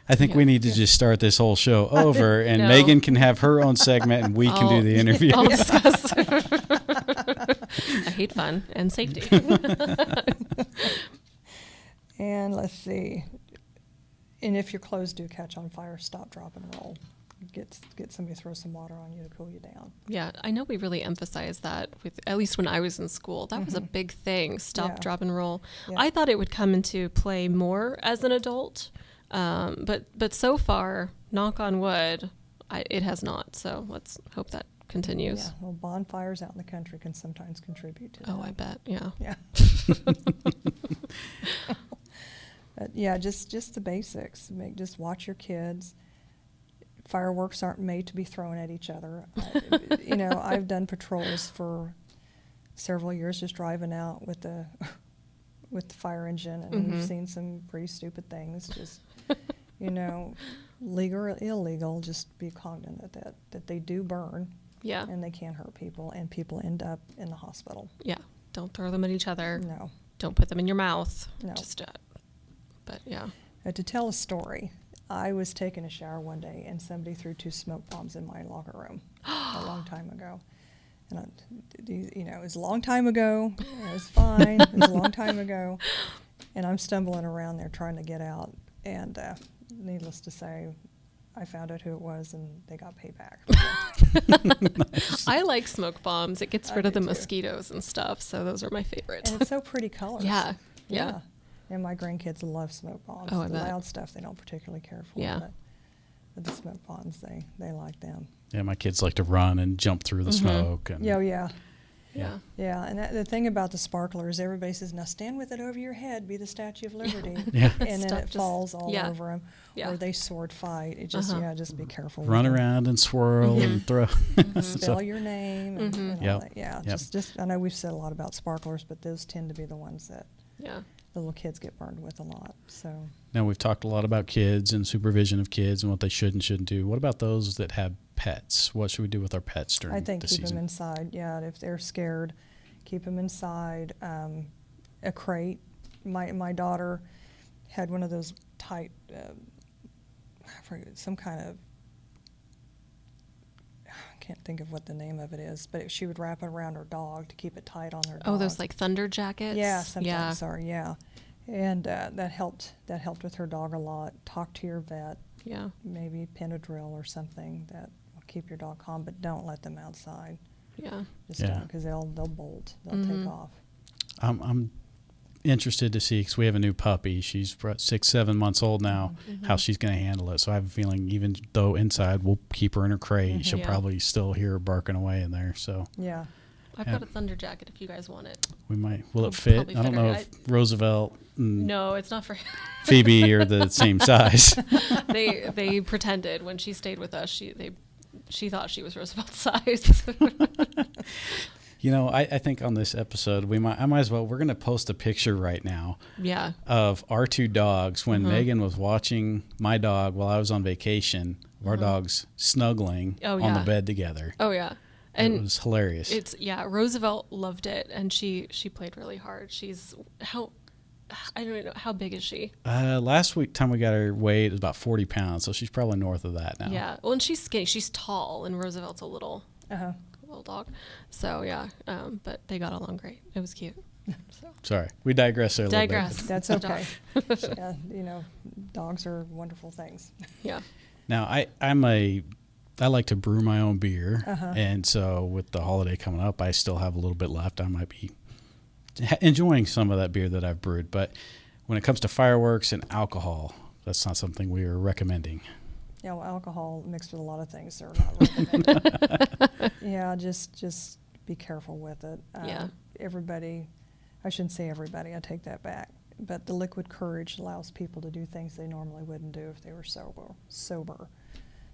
Speaker 2: I think we need to just start this whole show over, and Megan can have her own segment, and we can do the interview.
Speaker 1: I'll discuss. I hate fun and safety.
Speaker 4: And let's see. And if your clothes do catch on fire, stop, drop, and roll. Get somebody to throw some water on you to cool you down.
Speaker 1: Yeah, I know we really emphasize that with, at least when I was in school, that was a big thing. Stop, drop, and roll. Yeah. I thought it would come into play more as an adult, but so far, knock on wood, it has not. So let's hope that continues.
Speaker 4: Yeah, well, bonfires out in the country can sometimes contribute to that.
Speaker 1: Oh, I bet. Yeah.
Speaker 4: Yeah. But yeah, just the basics. Just watch your kids. Fireworks aren't made to be thrown at each other. I've done patrols for several years, just driving out with the fire engine, and we've seen some pretty stupid things. Just legal or illegal, just be cognizant that they do burn.
Speaker 1: Yeah.
Speaker 4: And they can hurt people, and people end up in the hospital.
Speaker 1: Yeah. Don't throw them at each other.
Speaker 4: No.
Speaker 1: Don't put them in your mouth.
Speaker 4: No.
Speaker 1: But yeah.
Speaker 4: To tell a story, I was taking a shower one day, and somebody threw 2 smoke bombs in my locker room a long time ago. And it was a long time ago. It was fine. It was a long time ago. And I'm stumbling around there trying to get out. And needless to say, I found out who it was, and they got payback.
Speaker 1: Nice. I like smoke bombs. It gets rid of the mosquitoes and stuff, so those are my favorite.
Speaker 4: And it's so pretty colors.
Speaker 1: Yeah.
Speaker 4: And my grandkids love smoke bombs.
Speaker 1: Oh, I
Speaker 4: the
Speaker 1: bet.
Speaker 4: loud stuff they don't particularly care for.
Speaker 1: Yeah.
Speaker 4: But the smoke bombs, they like them.
Speaker 2: Yeah, my kids like to run and jump through the smoke. And
Speaker 4: Yeah. And the thing about the sparklers, everybody says, now stand with it over your head, be the Statue of Liberty.
Speaker 2: Yeah.
Speaker 4: And then it falls all over them.
Speaker 1: Yeah.
Speaker 4: Or they sword fight. It just, just be careful.
Speaker 2: Run
Speaker 4: with
Speaker 2: around and swirl and throw.
Speaker 4: Spell your name and all that. Yeah,
Speaker 2: Yep.
Speaker 4: just I know we've said a lot about sparklers, but those tend to be the ones that the little kids get burned with a lot. So
Speaker 2: Now, we've talked a lot about kids and supervision of kids and what they should and shouldn't do. What about those that have pets? What should we do with our pets during
Speaker 4: I think
Speaker 2: the
Speaker 4: keep
Speaker 2: season?
Speaker 4: them inside. Yeah, if they're scared, keep them inside. A crate. My daughter had one of those tight, I forget, some kind of, I can't think of what the name of it is, but she would wrap it around her dog to keep it tight on her dog.
Speaker 1: Oh, those like thunder jackets?
Speaker 4: Yeah, sometimes. Sorry, yeah. And that helped with her dog a lot. Talk to your vet.
Speaker 1: Yeah.
Speaker 4: Maybe Benadryl or something that will keep your dog calm, but don't let them outside.
Speaker 1: Yeah.
Speaker 4: Just don't, because they'll bolt. They'll take off.
Speaker 2: I'm interested to see, because we have a new puppy. She's 6-7 months old now, how she's going to handle it. So I have a feeling, even though inside we'll keep her in her crate, she'll probably still hear her barking away in there. So
Speaker 4: Yeah.
Speaker 1: I've got a thunder jacket if you guys want it.
Speaker 2: we might. Will it fit? I don't know if Roosevelt and
Speaker 1: No, it's not for
Speaker 2: Phoebe are the same size.
Speaker 1: They pretended when she stayed with us. She thought she was Roosevelt's size.
Speaker 2: You know, I think on this episode I might as well. We're going to post a picture right now.
Speaker 1: Yeah.
Speaker 2: Of our two dogs when Megan was watching my dog while I was on vacation. Our dogs snuggling on the bed together.
Speaker 1: Oh yeah. And
Speaker 2: it was hilarious.
Speaker 1: Roosevelt loved it, and she played really hard. I don't know, how big is she?
Speaker 2: Last week time we got her weighed, it was about 40 pounds, so she's probably north of that now.
Speaker 1: Yeah. Well, and she's skinny. She's tall, and Roosevelt's a little dog. So yeah, but they got along great. It was cute. So.
Speaker 2: Sorry, we digress there a little bit.
Speaker 4: That's okay. Yeah, dogs are wonderful things.
Speaker 1: Yeah.
Speaker 2: Now I like to brew my own beer, and so with the holiday coming up, I still have a little bit left. I might be enjoying some of that beer that I've brewed, but when it comes to fireworks and alcohol, that's not something we are recommending.
Speaker 4: Yeah, well, alcohol mixed with a lot of things are not recommended. Yeah, just be careful with it. Everybody, I shouldn't say everybody, I take that back, but the liquid courage allows people to do things they normally wouldn't do if they were sober.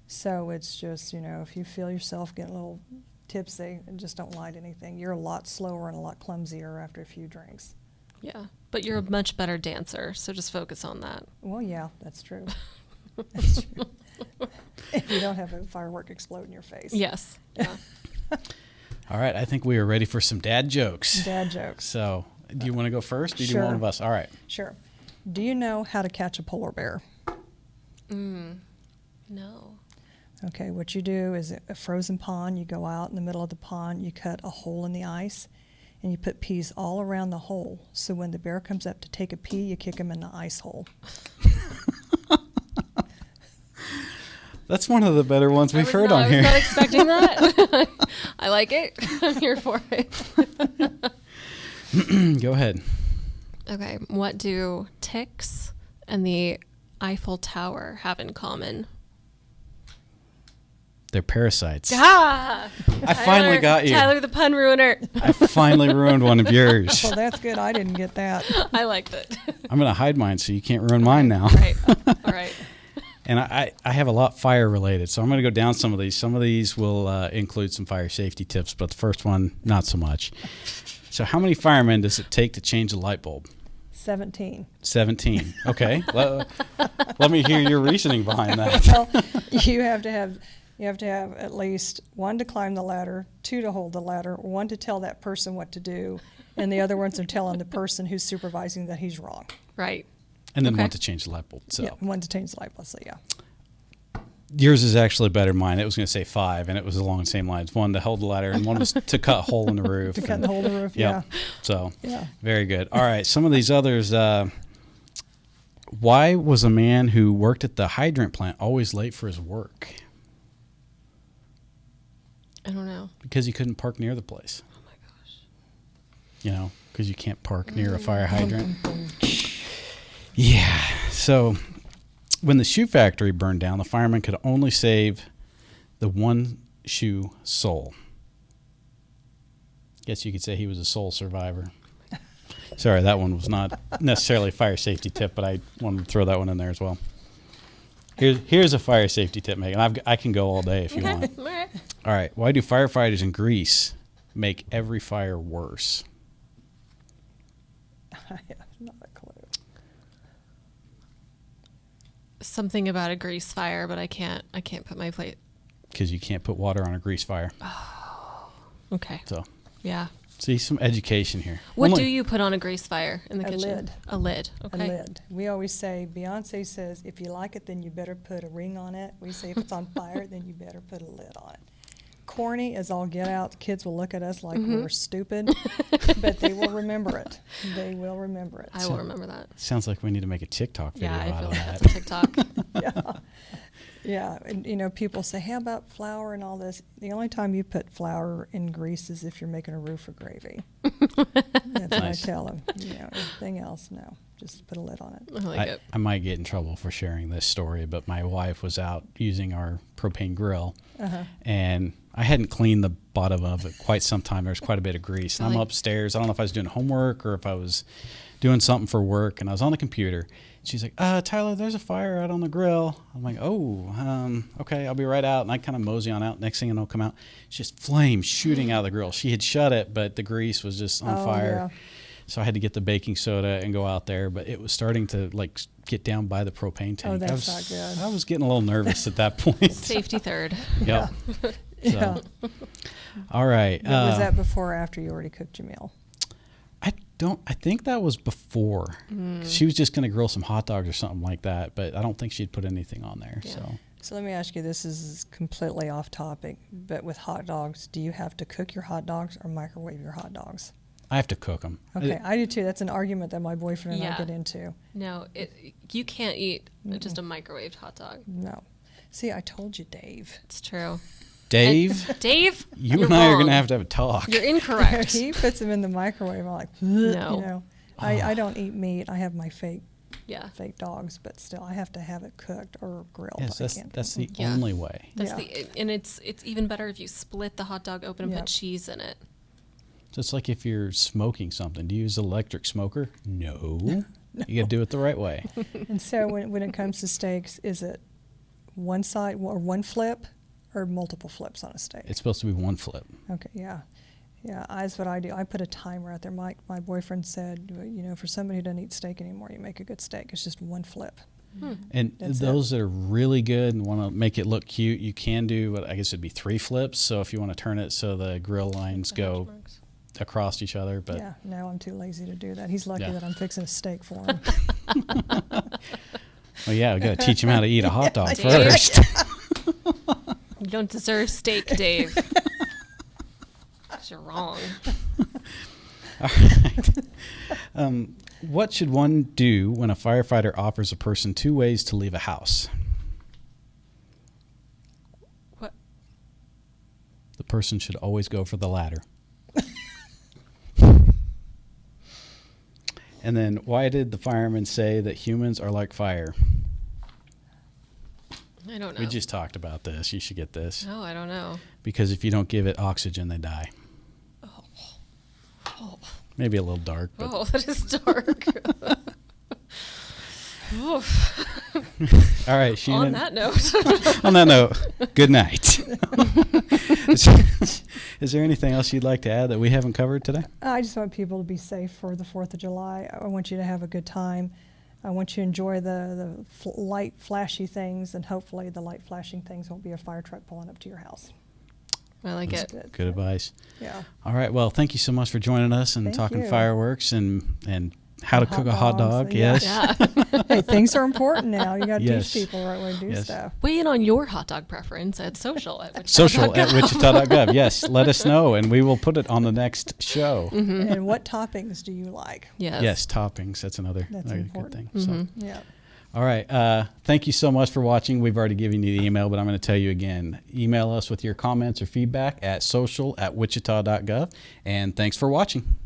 Speaker 4: So it's just, if you feel yourself getting a little tipsy, just don't light anything. You're a lot slower and a lot clumsier after a few drinks.
Speaker 1: Yeah, but you're a much better dancer, so just focus on that.
Speaker 4: Well, yeah, that's true. That's true. If you don't have a firework explode in your face.
Speaker 1: Yes. Yeah.
Speaker 2: All right, I think we are ready for some dad jokes.
Speaker 4: Dad jokes.
Speaker 2: So, do you want to go first? Or do you
Speaker 4: Sure.
Speaker 2: do one of us? All right.
Speaker 4: Sure. Do you know how to catch a polar bear?
Speaker 1: No.
Speaker 4: Okay, what you do is a frozen pond, you go out in the middle of the pond, you cut a hole in the ice, and you put peas all around the hole. So when the bear comes up to take a pea, you kick him in the ice hole.
Speaker 2: That's one of the better ones we've heard on here.
Speaker 1: I was not expecting that. I like it. I'm here for it.
Speaker 2: Go ahead.
Speaker 1: Okay, what do ticks and the Eiffel Tower have in common?
Speaker 2: They're parasites.
Speaker 1: Ah!
Speaker 2: I finally got you.
Speaker 1: Tyler the pun ruiner.
Speaker 2: I finally ruined one of yours.
Speaker 4: Well, that's good. I didn't get that.
Speaker 1: I liked it.
Speaker 2: I'm going to hide mine so you can't ruin mine now.
Speaker 1: Right. All right.
Speaker 2: And I have a lot fire related, so I'm going to go down some of these. Some of these will include some fire safety tips, but the first one, not so much. So how many firemen does it take to change a light bulb?
Speaker 4: 17.
Speaker 2: 17. Okay. Let me hear your reasoning behind that.
Speaker 4: Well, you have to have at least one to climb the ladder, two to hold the ladder, one to tell that person what to do, and the other ones are telling the person who's supervising that he's wrong.
Speaker 1: Right.
Speaker 2: And then one to change the light bulb. So.
Speaker 4: Yeah, one to change the light bulb, so yeah.
Speaker 2: Yours is actually better than mine. It was going to say 5, and it was along the same lines. One to hold the ladder, and one was to cut a hole in the roof.
Speaker 4: To cut the hole in the roof,
Speaker 2: Yep.
Speaker 4: yeah.
Speaker 2: So,
Speaker 4: Yeah.
Speaker 2: very good. All right, some of these others. Why was a man who worked at the hydrant plant always late for his work?
Speaker 1: I don't know.
Speaker 2: Because he couldn't park near the place.
Speaker 1: Oh my gosh.
Speaker 2: You know, because you can't park near a fire hydrant. Yeah. So when the shoe factory burned down, the fireman could only save the one shoe sole. Guess you could say he was a sole survivor. Sorry, that one was not necessarily a fire safety tip, but I wanted to throw that one in there as well. Here's a fire safety tip, Megan. I can go all day if you want.
Speaker 1: All right.
Speaker 2: All right. Why do firefighters in Greece make every fire worse?
Speaker 4: I have not a clue.
Speaker 1: Something about a grease fire, but I can't put my plate.
Speaker 2: Because you can't put water on a grease fire.
Speaker 1: Okay.
Speaker 2: So,
Speaker 1: Yeah.
Speaker 2: see, some education here.
Speaker 1: What do you put on a grease fire in the
Speaker 4: A
Speaker 1: kitchen?
Speaker 4: lid.
Speaker 1: A lid. Okay.
Speaker 4: A lid. We always say, Beyonce says, if you like it, then you better put a ring on it. We say if it's on fire, then you better put a lid on it. Corny as all get out. The kids will look at us like we're stupid, but they will remember it. They will remember it.
Speaker 1: I will remember that.
Speaker 2: Sounds like we need to make a TikTok video
Speaker 1: Yeah, I
Speaker 2: out
Speaker 1: feel
Speaker 2: of
Speaker 1: like
Speaker 2: that.
Speaker 1: that's a TikTok.
Speaker 4: Yeah. Yeah, and people say, how about flour and all this? The only time you put flour in grease is if you're making a roof or gravy. That's what I
Speaker 2: Nice.
Speaker 4: tell them. Everything else, no. Just put a lid on it.
Speaker 1: I like it.
Speaker 2: I might get in trouble for sharing this story, but my wife was out using our propane grill, and I hadn't cleaned the bottom of it quite some time. There's quite a bit of grease. And I'm upstairs. I don't know if I was doing homework or if I was doing something for work, and I was on the computer. She's like, Tyler, there's a fire out on the grill. I'm like, okay, I'll be right out. And I kind of mosey on out. Next thing I know, come out. It's just flames shooting out of the grill. She had shut it, but the grease was just on fire.
Speaker 4: Yeah.
Speaker 2: So I had to get the baking soda and go out there. But it was starting to get down by the propane tank.
Speaker 4: That's not good.
Speaker 2: I was getting a little nervous at that point.
Speaker 1: Safety third.
Speaker 2: Yep.
Speaker 4: Yeah.
Speaker 2: So, all right.
Speaker 4: Was that before or after you already cooked your meal?
Speaker 2: I think that was before. She was just going to grill some hot dogs or something like that, but I don't think she'd put anything on there.
Speaker 1: Yeah.
Speaker 4: So let me ask you, this is completely off topic, but with hot dogs, do you have to cook your hot dogs or microwave your hot dogs?
Speaker 2: I have to cook them.
Speaker 4: Okay, I do too. That's an argument that my boyfriend and I
Speaker 1: Yeah.
Speaker 4: get into.
Speaker 1: No, you can't eat just a microwaved hot dog.
Speaker 4: No. See, I told you, Dave.
Speaker 1: It's true.
Speaker 2: Dave,
Speaker 1: Dave,
Speaker 2: you
Speaker 1: you're
Speaker 2: and I are
Speaker 1: wrong.
Speaker 2: going to have a talk.
Speaker 1: You're incorrect.
Speaker 4: He puts them in the microwave. I'm like,
Speaker 1: No.
Speaker 4: I don't eat meat. I have my fake
Speaker 1: Yeah.
Speaker 4: dogs, but still, I have to have it cooked or grilled.
Speaker 2: Yes,
Speaker 4: I can't
Speaker 2: that's
Speaker 4: do
Speaker 2: the
Speaker 1: Yeah.
Speaker 2: only way.
Speaker 1: That's
Speaker 4: Yeah.
Speaker 1: and it's even better if you split the hot dog open and
Speaker 4: Yep.
Speaker 1: put cheese in it.
Speaker 2: So it's like if you're smoking something. Do you use an electric smoker? No. You got to do it the right way.
Speaker 4: And so when it comes to steaks, is it one side or one flip or multiple flips on a steak?
Speaker 2: It's supposed to be one flip.
Speaker 4: Okay, yeah. Yeah, that's what I do. I put a timer out there. My boyfriend said, for somebody who doesn't eat steak anymore, you make a good steak. It's just one flip.
Speaker 2: And
Speaker 4: That's
Speaker 2: those that are really good and want to make it look cute, you can do what I guess it'd be 3 flips. So if you want to turn it so the grill lines go across each other, but
Speaker 4: Yeah, no, I'm too lazy to do that. He's lucky
Speaker 2: Yeah.
Speaker 4: that I'm fixing a steak for him.
Speaker 2: well, yeah, we got to teach him how to eat a hot dog
Speaker 1: Dave.
Speaker 2: first.
Speaker 1: You don't deserve steak, Dave. 'Cause you're wrong.
Speaker 2: All right. What should one do when a firefighter offers a person 2 ways to leave a house?
Speaker 1: What?
Speaker 2: The person should always go for the ladder. And then, why did the fireman say that humans are like fire?
Speaker 1: I don't know.
Speaker 2: We just talked about this. You should get this.
Speaker 1: No, I don't know.
Speaker 2: Because if you don't give it oxygen, they die.
Speaker 1: Oh,
Speaker 2: Maybe a little dark, but
Speaker 1: oh, that is dark. Oof.
Speaker 2: all right, Shannon.
Speaker 1: On that note.
Speaker 2: On that note, good night. Is there anything else you'd like to add that we haven't covered today?
Speaker 4: I just want people to be safe for the 4th of July. I want you to have a good time. I want you to enjoy the light, flashy things, and hopefully the light, flashing things won't be a fire truck pulling up to your house.
Speaker 1: I like
Speaker 2: That's
Speaker 1: it.
Speaker 2: good advice.
Speaker 4: Yeah.
Speaker 2: All right. Well, thank you so much for joining us and
Speaker 4: Thank
Speaker 2: talking
Speaker 4: you.
Speaker 2: fireworks and how to cook a hot dog.
Speaker 4: Yeah.
Speaker 2: Yes.
Speaker 1: Yeah.
Speaker 4: Hey, things are important now. You got to
Speaker 2: Yes.
Speaker 4: teach people the right way to do
Speaker 2: Yes.
Speaker 4: stuff.
Speaker 1: Weigh in on your hot dog preference at social at Wichita.
Speaker 2: Social at wichita.gov. Yes, let us know, and we will put it on the next show.
Speaker 4: And what toppings do you like?
Speaker 1: Yes.
Speaker 2: Yes, toppings. That's another
Speaker 4: That's
Speaker 2: good
Speaker 4: important.
Speaker 2: thing. So,
Speaker 4: Yeah.
Speaker 2: all right. Thank you so much for watching. We've already given you the email, but I'm going to tell you again. Email us with your comments or feedback at social@wichita.gov. And thanks for watching.